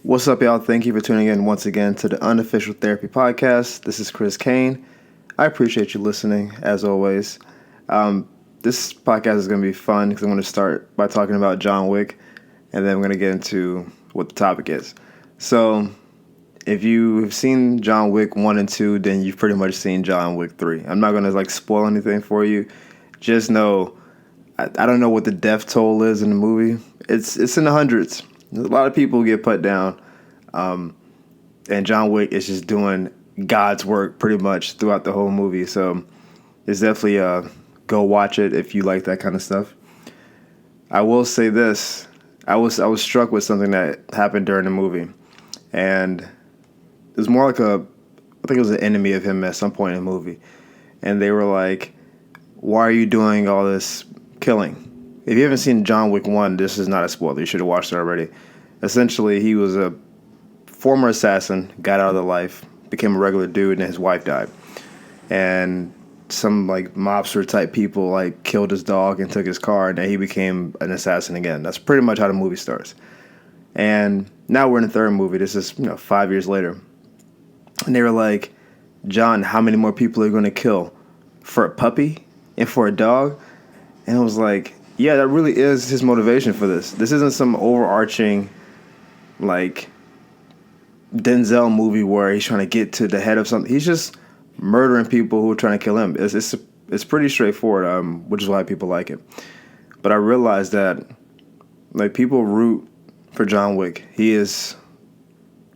What's up, y'all? Thank you for tuning in once again to the Unofficial Therapy Podcast. This is Chris Kane. I appreciate you listening, as always. This podcast is going to be fun because I'm going to start by talking about John Wick, and then I'm going to get into what the topic is. So, if you've seen John Wick 1 and 2, then you've pretty much seen John Wick 3. I'm not going to spoil anything for you. Just know, I don't know what the death toll is in the movie. It's in the hundreds. A lot of people get put down, and John Wick is just doing God's work pretty much throughout the whole movie. So it's definitely go watch it if you like that kind of stuff. I will say this: I was struck with something that happened during the movie, and it was more like I think it was an enemy of him at some point in the movie, and they were like, "Why are you doing all this killing?" If you haven't seen John Wick 1, this is not a spoiler. You should have watched it already. Essentially, he was a former assassin, got out of the life, became a regular dude, and his wife died. And some mobster type people killed his dog and took his car, and then he became an assassin again. That's pretty much how the movie starts. And now we're in the third movie. This is 5 years later. And they were like, "John, how many more people are you going to kill? For a puppy? And for a dog?" And I was like, yeah, that really is his motivation for this. This isn't some overarching, Denzel movie where he's trying to get to the head of something. He's just murdering people who are trying to kill him. It's pretty straightforward, which is why people like it. But I realized that, people root for John Wick. He is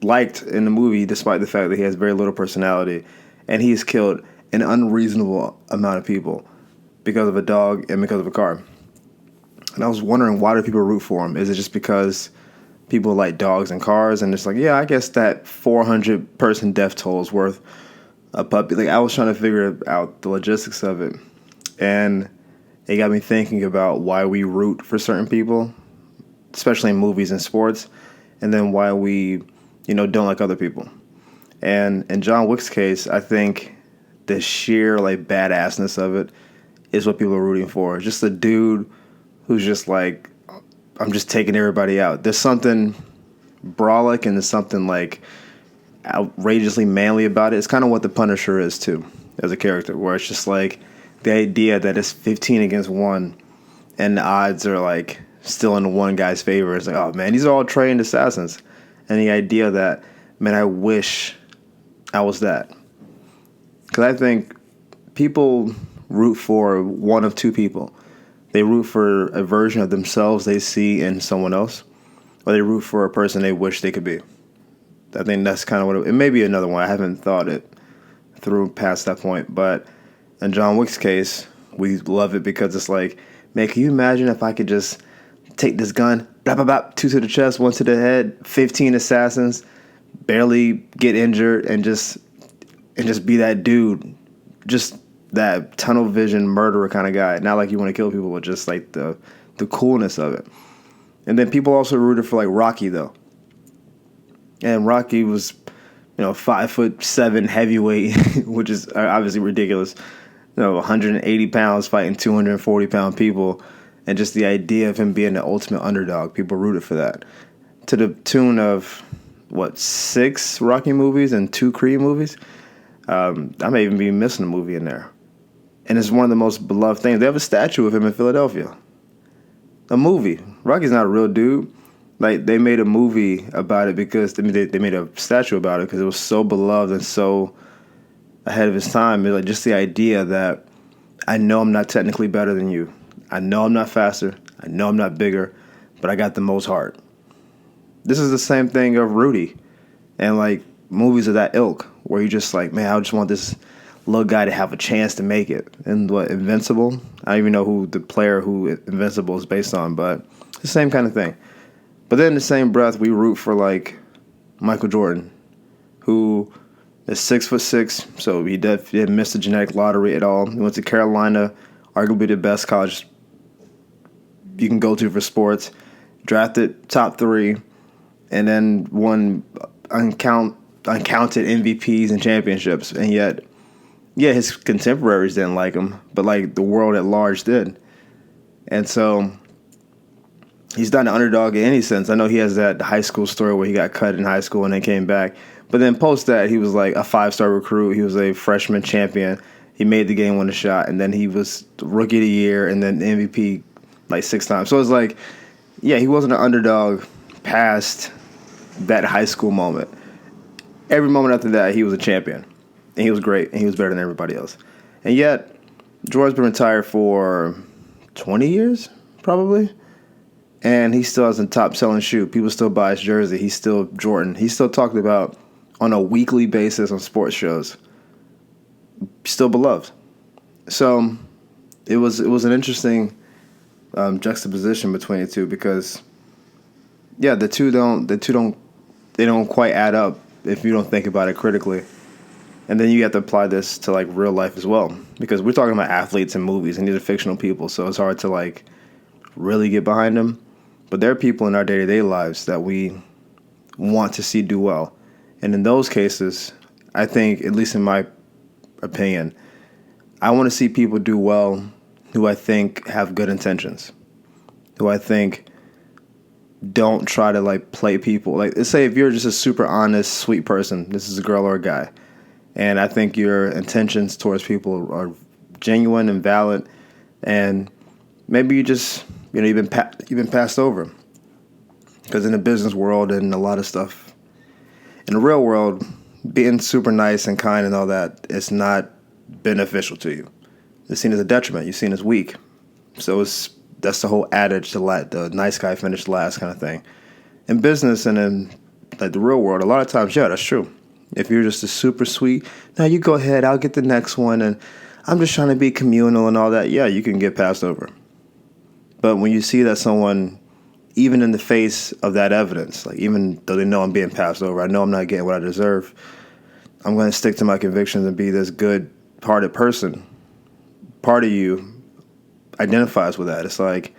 liked in the movie despite the fact that he has very little personality. And he's killed an unreasonable amount of people because of a dog and because of a car. And I was wondering, why do people root for him? Is it just because people like dogs and cars? And it's I guess that 400-person death toll is worth a puppy. I was trying to figure out the logistics of it. And it got me thinking about why we root for certain people, especially in movies and sports, and then why we, don't like other people. And in John Wick's case, I think the sheer, badassness of it is what people are rooting for. Just a dude who's just I'm just taking everybody out. There's something brawlic and there's something outrageously manly about it. It's kind of what the Punisher is too, as a character, where it's just the idea that it's 15 against 1 and the odds are still in the one guy's favor. It's oh man, these are all trained assassins. And the idea that, man, I wish I was that. Because I think people root for one of two people. They root for a version of themselves they see in someone else, or they root for a person they wish they could be. I think that's kind of what it may be another one. I haven't thought it through past that point. But in John Wick's case, we love it because it's man, can you imagine if I could just take this gun, blah, blah, blah, 2 to the chest, 1 to the head, 15 assassins, barely get injured, and just be that dude, just that tunnel vision murderer kind of guy. Not you want to kill people, but just the coolness of it. And then people also rooted for Rocky though. And Rocky was, 5'7" heavyweight, which is obviously ridiculous. 180 pounds fighting 240-pound people, and just the idea of him being the ultimate underdog. People rooted for that, to the tune of 6 Rocky movies and 2 Creed movies. I may even be missing a movie in there. And it's one of the most beloved things. They have a statue of him in Philadelphia. A movie. Rocky's not a real dude. They made a movie about it because they made a statue about it because it was so beloved and so ahead of his time. Just the idea that I know I'm not technically better than you. I know I'm not faster. I know I'm not bigger, but I got the most heart. This is the same thing of Rudy and movies of that ilk where you just man, I just want this little guy to have a chance to make it. And Invincible? I don't even know who the player who Invincible is based on, but it's the same kind of thing. But then in the same breath, we root for Michael Jordan, who is 6'6", so he didn't miss the genetic lottery at all. He went to Carolina, arguably the best college you can go to for sports, drafted top 3, and then won uncounted MVPs and championships, and yet, yeah, his contemporaries didn't like him, but the world at large did. And so he's not an underdog in any sense. I know he has that high school story where he got cut in high school and then came back. But then post that, he was like a 5-star recruit. He was a freshman champion. He made the game winning shot, and then he was rookie of the year and then MVP like 6 times. So it's like, yeah, he wasn't an underdog past that high school moment. Every moment after that, he was a champion. And he was great, and he was better than everybody else. And yet, Jordan's been retired for 20 years, probably. And he still has a top-selling shoe. People still buy his jersey. He's still Jordan. He's still talked about on a weekly basis on sports shows. Still beloved. So it was an interesting juxtaposition between the two because, yeah, the two don't quite add up if you don't think about it critically. And then you have to apply this to like real life as well because we're talking about athletes and movies and these are fictional people, so it's hard to like really get behind them. But there are people in our day-to-day lives that we want to see do well. And in those cases, I think, at least in my opinion, I want to see people do well who I think have good intentions, who I think don't try to like play people. Like, let's say if you're just a super honest, sweet person, this is a girl or a guy, and I think your intentions towards people are genuine and valid, and maybe you've been passed over. Because in the business world and a lot of stuff, in the real world, being super nice and kind and all that is not beneficial to you. It's seen as a detriment. You're seen as weak. So that's the whole adage to let the nice guy finish last kind of thing. In business and in like the real world, a lot of times, yeah, that's true. If you're just a super sweet, now you go ahead, I'll get the next one, and I'm just trying to be communal and all that, yeah, you can get passed over. But when you see that someone, even in the face of that evidence, like even though they know I'm being passed over, I know I'm not getting what I deserve, I'm going to stick to my convictions and be this good-hearted person. Part of you identifies with that. It's like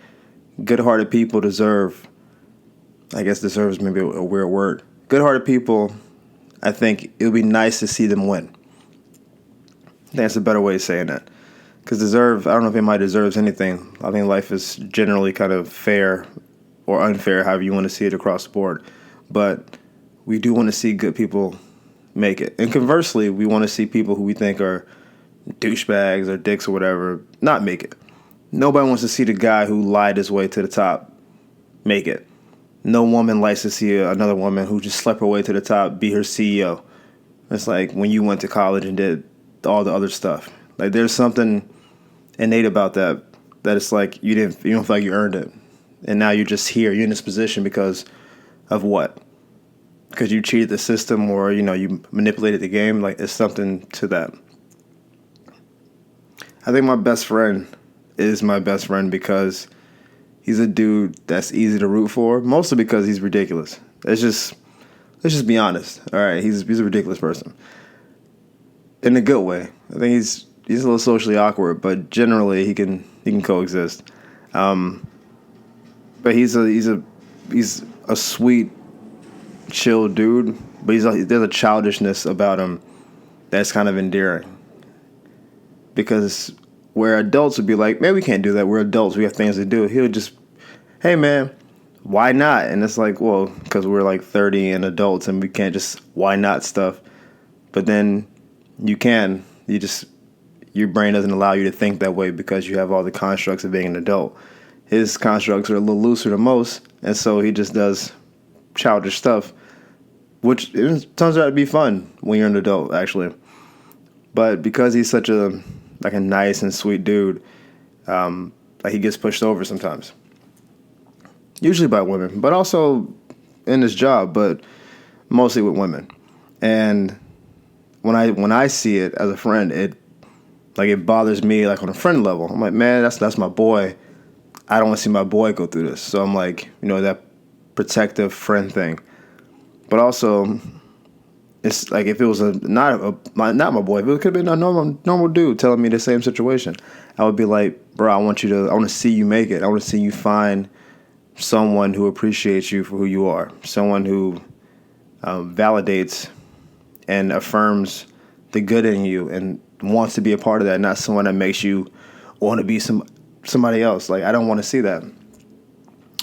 good-hearted people deserve, I guess deserves maybe a weird word. Good-hearted people, I think it would be nice to see them win. I think that's a better way of saying that. Because I don't know if anybody deserves anything. I think life is generally kind of fair or unfair, however you want to see it across the board. But we do want to see good people make it. And conversely, we want to see people who we think are douchebags or dicks or whatever not make it. Nobody wants to see the guy who lied his way to the top make it. No woman likes to see another woman who just slept her way to the top be her CEO. It's like when you went to college and did all the other stuff. Like there's something innate about that it's like you don't feel like you earned it. And now you're just here. You're in this position because of what? Because you cheated the system or, you manipulated the game. Like it's something to that. I think my best friend is my best friend because he's a dude that's easy to root for, mostly because he's ridiculous. Let's just be honest. All right, he's a ridiculous person. In a good way. I think he's a little socially awkward, but generally he can coexist. But he's a sweet, chill dude. But there's a childishness about him that's kind of endearing. Because where adults would be like, man, we can't do that. We're adults. We have things to do. He'll just, hey, man, why not? And it's like, well, because we're like 30 and adults and we can't just why not stuff. But then you can. Your brain doesn't allow you to think that way because you have all the constructs of being an adult. His constructs are a little looser than most, and so he just does childish stuff, which it turns out to be fun when you're an adult, actually. But because he's such a nice and sweet dude, he gets pushed over sometimes. Usually by women, but also in his job, but mostly with women. And when I see it as a friend, it bothers me on a friend level. I'm like, man, that's my boy. I don't want to see my boy go through this. So I'm like, that protective friend thing. But also, it's like if it was not my boy, if it could have been a normal dude telling me the same situation, I would be like, bro, I want to see you make it. I want to see you find someone who appreciates you for who you are, someone who validates and affirms the good in you and wants to be a part of that, not someone that makes you want to be somebody else. Like, I don't want to see that.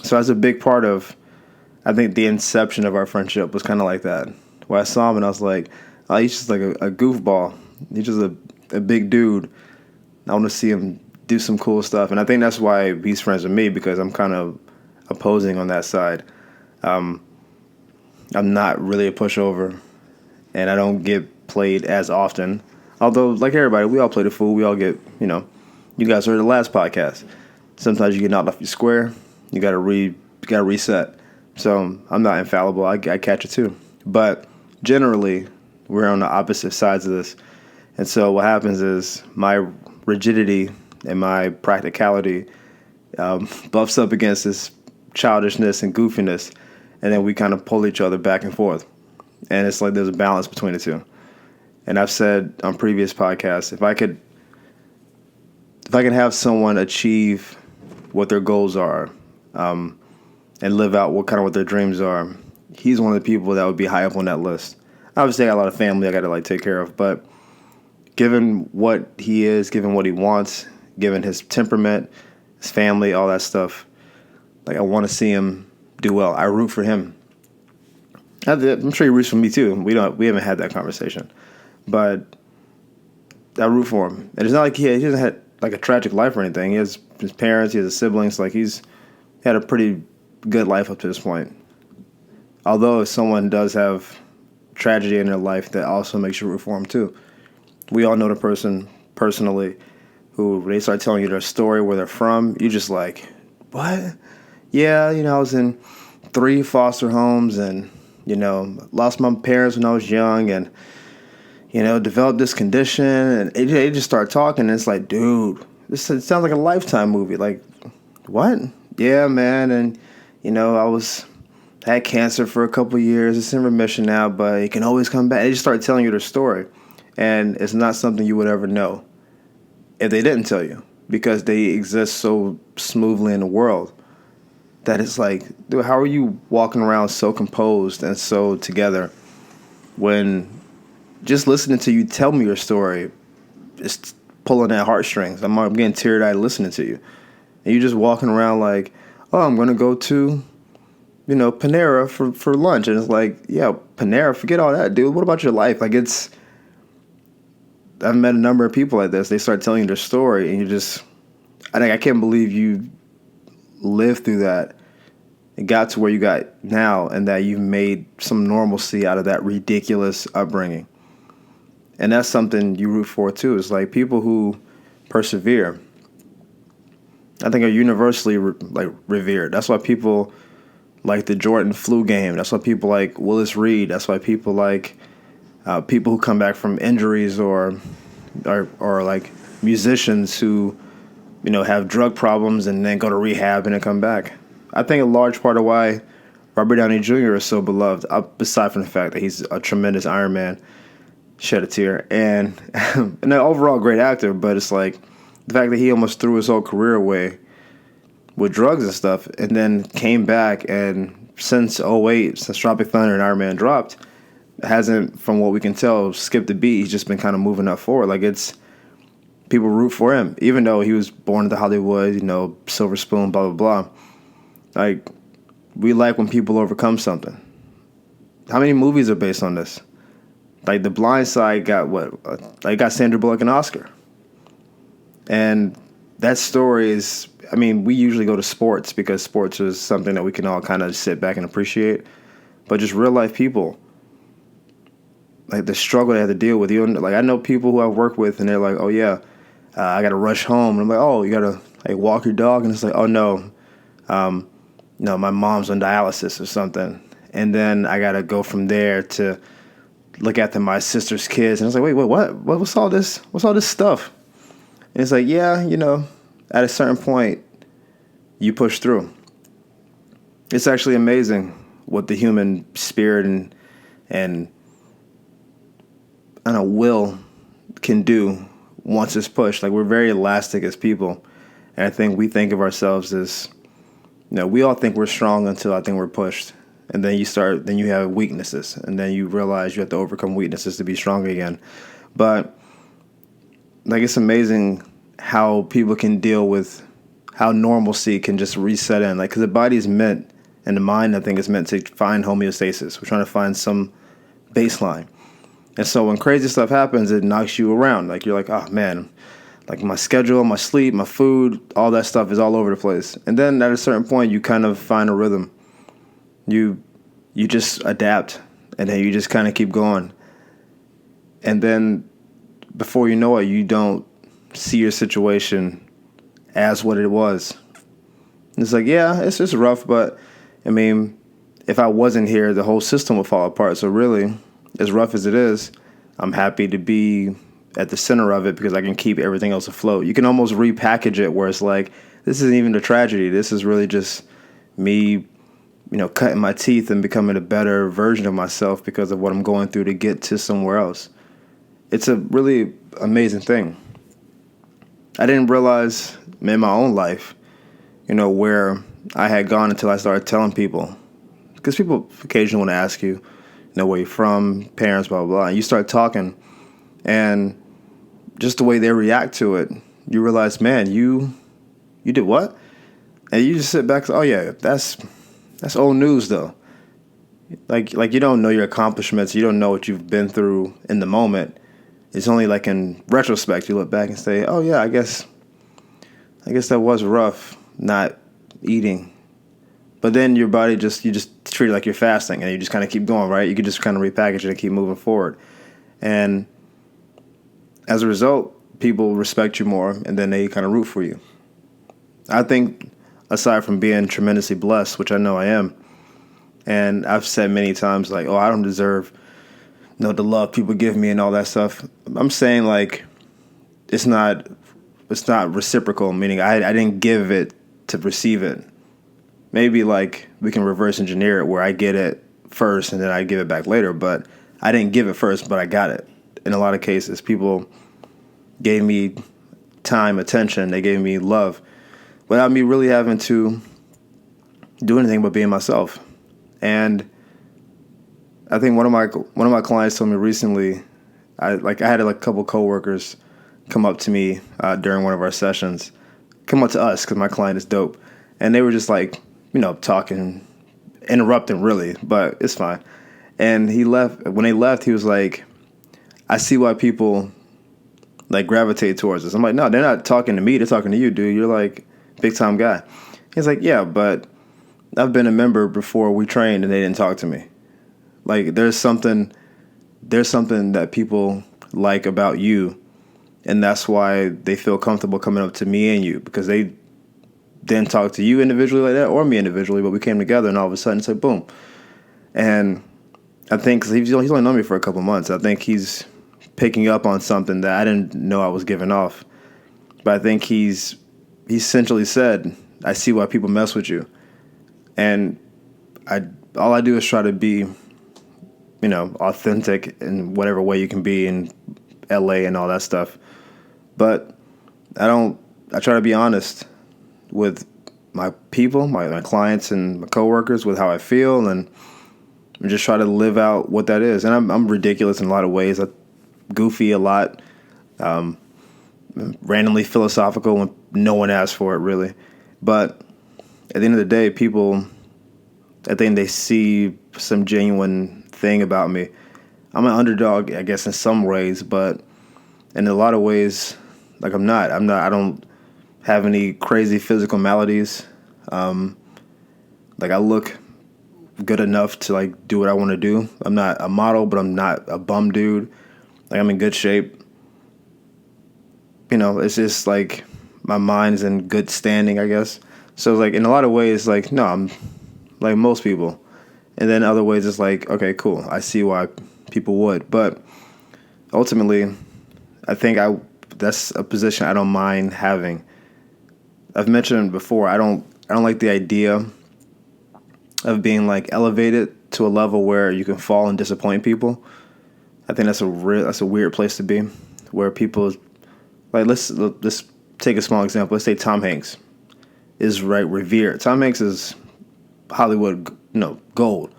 So that's a big part of, I think, the inception of our friendship was kind of like that. Where I saw him and I was like, oh, he's just like a goofball. He's just a big dude. I want to see him do some cool stuff. And I think that's why he's friends with me, because I'm kind of opposing on that side. I'm not really a pushover, and I don't get played as often. Although, like everybody, we all play the fool. We all get, you guys heard the last podcast. Sometimes you get knocked off your square. You gotta reset. So I'm not infallible. I catch it too. But generally, we're on the opposite sides of this. And so what happens is my rigidity and my practicality buffs up against this childishness and goofiness, and then we kind of pull each other back and forth. And it's like there's a balance between the two. And I've said on previous podcasts, if I could have someone achieve what their goals are, and live out what their dreams are, he's one of the people that would be high up on that list. Obviously, I got a lot of family I got to take care of, but given what he is, given what he wants, given his temperament, his family, all that stuff, I want to see him do well. I root for him. I'm sure he roots for me too. We haven't had that conversation, but I root for him. And it's not like he hasn't had a tragic life or anything. He has his parents, he has his siblings. He's had a pretty good life up to this point. Although if someone does have tragedy in their life, that also makes you root for him too. We all know the person personally who, when they start telling you their story, where they're from, you just like, what? Yeah, I was in 3 foster homes and, lost my parents when I was young and, developed this condition. And they just start talking and it's like, dude, it sounds like a Lifetime movie. Like, what? Yeah, man. And, had cancer for a couple years. It's in remission now, but it can always come back. They just start telling you their story. And it's not something you would ever know if they didn't tell you, because they exist so smoothly in the world that it's like, dude, how are you walking around so composed and so together when just listening to you tell me your story is pulling at heartstrings? I'm getting teary-eyed listening to you. And you're just walking around like, oh, I'm going to go to, Panera for lunch. And it's like, yeah, Panera, forget all that, dude. What about your life? I've met a number of people like this. They start telling you their story, and I can't believe you lived through that and got to where you got now, and that you've made some normalcy out of that ridiculous upbringing. And that's something you root for too. It's like people who persevere, I think, are universally revered. That's why people like the Jordan flu game. That's why people like Willis Reed. That's why people like people who come back from injuries or like musicians who, have drug problems and then go to rehab and then come back. I think a large part of why Robert Downey Jr. is so beloved, aside from the fact that he's a tremendous Iron Man, shed a tear, and an overall great actor, but it's like the fact that he almost threw his whole career away with drugs and stuff, and then came back, and since 2008, since Tropic Thunder and Iron Man dropped, hasn't, from what we can tell, skipped a beat. He's just been kind of moving up forward. People root for him, even though he was born into Hollywood, silver spoon, blah, blah, blah. We like when people overcome something. How many movies are based on this? The Blind Side got got Sandra Bullock an Oscar. And that story is, we usually go to sports because sports is something that we can all kind of sit back and appreciate. But just real life people, the struggle they have to deal with. I know people who I've worked with, and they're like, oh yeah, I got to rush home. And I'm like, oh, you got to walk your dog? And it's like, oh no, my mom's on dialysis or something. And then I got to go from there to look after my sister's kids. And I was like, wait, what? What's all this? What's all this stuff? And it's like, yeah, at a certain point, you push through. It's actually amazing what the human spirit and will can do once it's pushed. We're very elastic as people. And I think we think of ourselves as, we all think we're strong until I think we're pushed. And then you have weaknesses. And then you realize you have to overcome weaknesses to be strong again. But, it's amazing how people can deal with how normalcy can just reset in. Like, because the body is meant, and the mind, I think, is meant to find homeostasis. We're trying to find some baseline. And so when crazy stuff happens, it knocks you around. Like, you're like, oh, man, like my schedule, my sleep, my food, all that stuff is all over the place. And then at a certain point, you kind of find a rhythm. You just adapt, and then you just kind of keep going. And then before you know it, you don't see your situation as what it was. And it's like, yeah, it's just rough, but I mean, if I wasn't here, the whole system would fall apart. So really, as rough as it is, I'm happy to be at the center of it because I can keep everything else afloat. You can almost repackage it where it's like, this isn't even a tragedy. This is really just me, cutting my teeth and becoming a better version of myself because of what I'm going through to get to somewhere else. It's a really amazing thing. I didn't realize in my own life, where I had gone until I started telling people. Because people occasionally want to ask you, where you're from, parents, blah, blah, blah. And you start talking, and just the way they react to it, you realize, man, you did what? And you just sit back and say, oh, yeah, that's old news, though. Like you don't know your accomplishments. You don't know what you've been through in the moment. It's only like in retrospect, you look back and say, oh, yeah, I guess that was rough, not eating. But then your body you just treat it like you're fasting, and you just kind of keep going, right? You can just kind of repackage it and keep moving forward. And as a result, people respect you more, and then they kind of root for you. I think, aside from being tremendously blessed, which I know I am, and I've said many times, like, oh, I don't deserve the love people give me and all that stuff. I'm saying, like, it's not reciprocal, meaning I didn't give it to receive it. Maybe, like, we can reverse engineer it where I get it first and then I give it back later, but I didn't give it first, but I got it. In a lot of cases, people gave me time, attention, they gave me love without me really having to do anything but being myself. And I think one of my clients told me recently, I had a couple coworkers come up to me during one of our sessions, come up to us because my client is dope, and they were just like, talking, interrupting really, but it's fine. And he left. When they left, he was like, I see why people like gravitate towards us. I'm like, no, they're not talking to me. They're talking to you, dude. You're like big time guy. He's like, yeah, but I've been a member before we trained and they didn't talk to me. Like there's something that people like about you, and that's why they feel comfortable coming up to me and you, because they didn't talk to you individually like that or me individually, but we came together and all of a sudden it's like boom. And I think 'cause he's only known me for a couple months, I think he's picking up on something that I didn't know I was giving off. But I think he essentially said, I see why people mess with you. And all I do is try to be, authentic in whatever way you can be in LA and all that stuff. But I try to be honest with my people, my clients and my coworkers with how I feel, and just try to live out what that is. And I'm ridiculous in a lot of ways. I'm goofy a lot, randomly philosophical when no one asks for it, really. But at the end of the day, people, I think they see some genuine thing about me. I'm an underdog, I guess, in some ways, but in a lot of ways, like I'm not. I don't have any crazy physical maladies. Like I look good enough to like do what I want to do. I'm not a model, but I'm not a bum dude. Like I'm in good shape. It's just like my mind's in good standing, I guess. So like in a lot of ways, like no, I'm like most people. And then other ways it's like, okay, cool. I see why people would. But ultimately, I think that's a position I don't mind having. I've mentioned before, I don't like the idea of being like elevated to a level where you can fall and disappoint people. I think that's a weird place to be, where people like let's take a small example. Let's say Tom Hanks is revered. Tom Hanks is Hollywood, gold.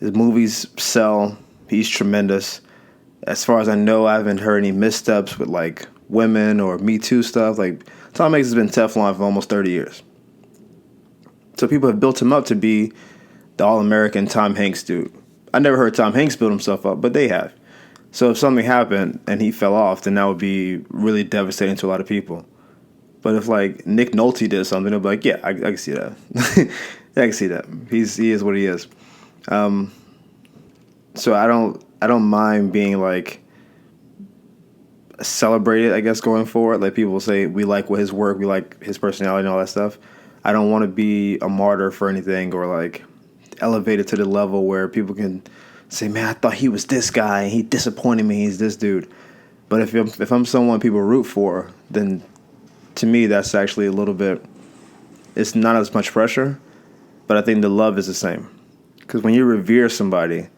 His movies sell. He's tremendous. As far as I know, I haven't heard any missteps with like women or Me Too stuff. Like, Tom Hanks has been Teflon for almost 30 years. So people have built him up to be the all-American Tom Hanks dude. I never heard Tom Hanks build himself up, but they have. So if something happened and he fell off, then that would be really devastating to a lot of people. But if like Nick Nolte did something, they'll be like, yeah, I can see that. I can see that. He is what he is. So I don't mind being like celebrated, I guess, going forward. Like people say, we like his work, we like his personality and all that stuff. I don't want to be a martyr for anything or like elevated to the level where people can say, man, I thought he was this guy and he disappointed me. He's this dude. But if I'm someone people root for, then to me that's actually a little bit. It's not as much pressure, but I think the love is the same. Because when you revere somebody,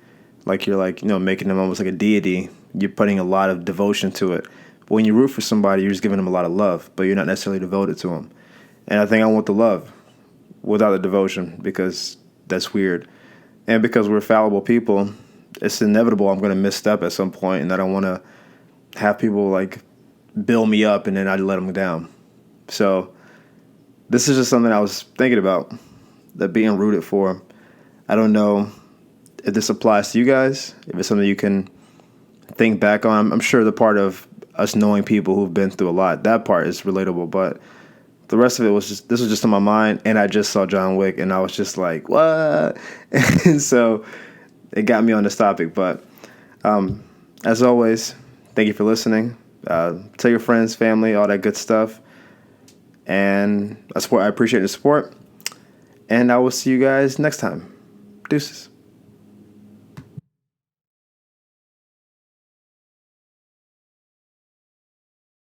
like you're like making them almost like a deity, you're putting a lot of devotion to it. But when you root for somebody, you're just giving them a lot of love, but you're not necessarily devoted to them. And I think I want the love without the devotion because that's weird. And because we're fallible people, it's inevitable I'm going to misstep at some point, and I don't want to have people like build me up and then I let them down. So this is just something I was thinking about, that being rooted for. I don't know if this applies to you guys, if it's something you can think back on. I'm sure the part of us knowing people who've been through a lot, that part is relatable, but the rest of it was this was just on my mind, and I just saw John Wick, and I was just like, what? And so it got me on this topic. But as always, thank you for listening. Tell your friends, family, all that good stuff. And I appreciate the support. And I will see you guys next time. Deuces.